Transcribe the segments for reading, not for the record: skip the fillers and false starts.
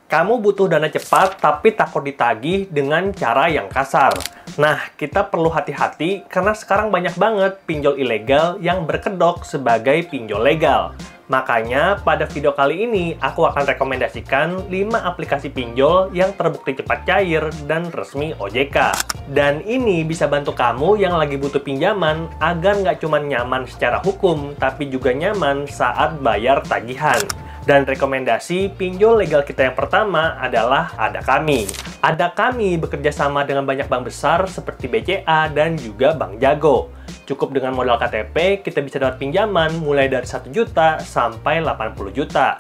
Kamu butuh dana cepat tapi takut ditagih dengan cara yang kasar. Nah, kita perlu hati-hati karena sekarang banyak banget pinjol ilegal yang berkedok sebagai pinjol legal. Makanya, pada video kali ini aku akan rekomendasikan 5 aplikasi pinjol yang terbukti cepat cair dan resmi OJK. Dan ini bisa bantu kamu yang lagi butuh pinjaman agar nggak cuma nyaman secara hukum, tapi juga nyaman saat bayar tagihan. Dan rekomendasi pinjol legal kita yang pertama adalah Adakami. Adakami bekerja sama dengan banyak bank besar seperti BCA dan juga Bank Jago. Cukup dengan modal KTP, kita bisa dapat pinjaman mulai dari 1 juta sampai 80 juta.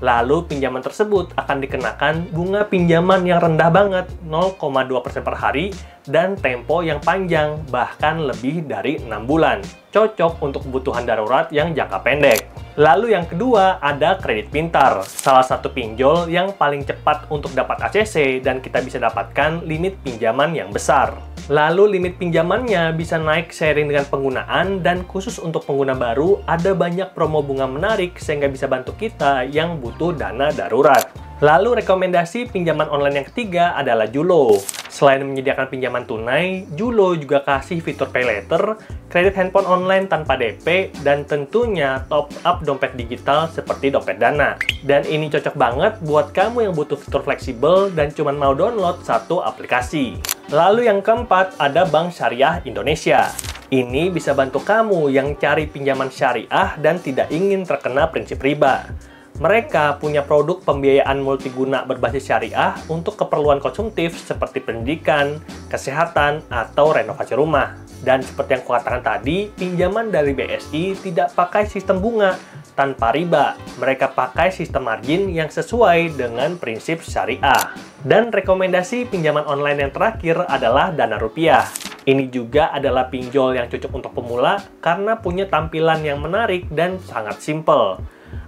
Lalu pinjaman tersebut akan dikenakan bunga pinjaman yang rendah banget, 0,2% per hari, dan tempo yang panjang, bahkan lebih dari 6 bulan. Cocok untuk kebutuhan darurat yang jangka pendek. Lalu yang kedua ada Kredit Pintar, salah satu pinjol yang paling cepat untuk dapat ACC dan kita bisa dapatkan limit pinjaman yang besar. Lalu limit pinjamannya bisa naik seiring dengan penggunaan dan khusus untuk pengguna baru ada banyak promo bunga menarik sehingga bisa bantu kita yang butuh dana darurat. Lalu rekomendasi pinjaman online yang ketiga adalah Julo. Selain menyediakan pinjaman tunai, Julo juga kasih fitur pay later, kredit handphone online tanpa DP, dan tentunya top up dompet digital seperti dompet Dana. Dan ini cocok banget buat kamu yang butuh fitur fleksibel dan cuma mau download satu aplikasi. Lalu yang keempat ada Bank Syariah Indonesia. Ini bisa bantu kamu yang cari pinjaman syariah dan tidak ingin terkena prinsip riba. Mereka punya produk pembiayaan multiguna berbasis syariah untuk keperluan konsumtif seperti pendidikan, kesehatan, atau renovasi rumah. Dan seperti yang kukatakan tadi, pinjaman dari BSI tidak pakai sistem bunga tanpa riba. Mereka pakai sistem margin yang sesuai dengan prinsip syariah. Dan rekomendasi pinjaman online yang terakhir adalah Dana Rupiah. Ini juga adalah pinjol yang cocok untuk pemula karena punya tampilan yang menarik dan sangat simple.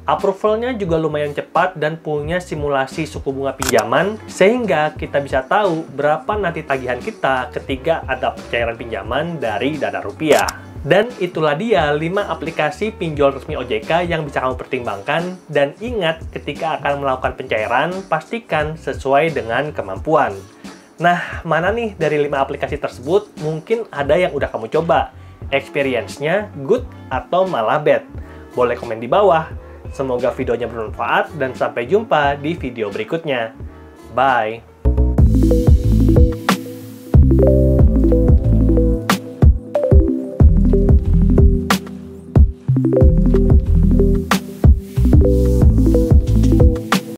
Approval-nya juga lumayan cepat dan punya simulasi suku bunga pinjaman sehingga kita bisa tahu berapa nanti tagihan kita ketika ada pencairan pinjaman dari Dana Rupiah. Dan itulah dia 5 aplikasi pinjol resmi OJK yang bisa kamu pertimbangkan. Dan ingat, ketika akan melakukan pencairan, pastikan sesuai dengan kemampuan. Nah, mana nih dari 5 aplikasi tersebut mungkin ada yang udah kamu coba? Experience-nya good atau malah bad? Boleh komen di bawah. Semoga videonya bermanfaat dan sampai jumpa di video berikutnya. Bye!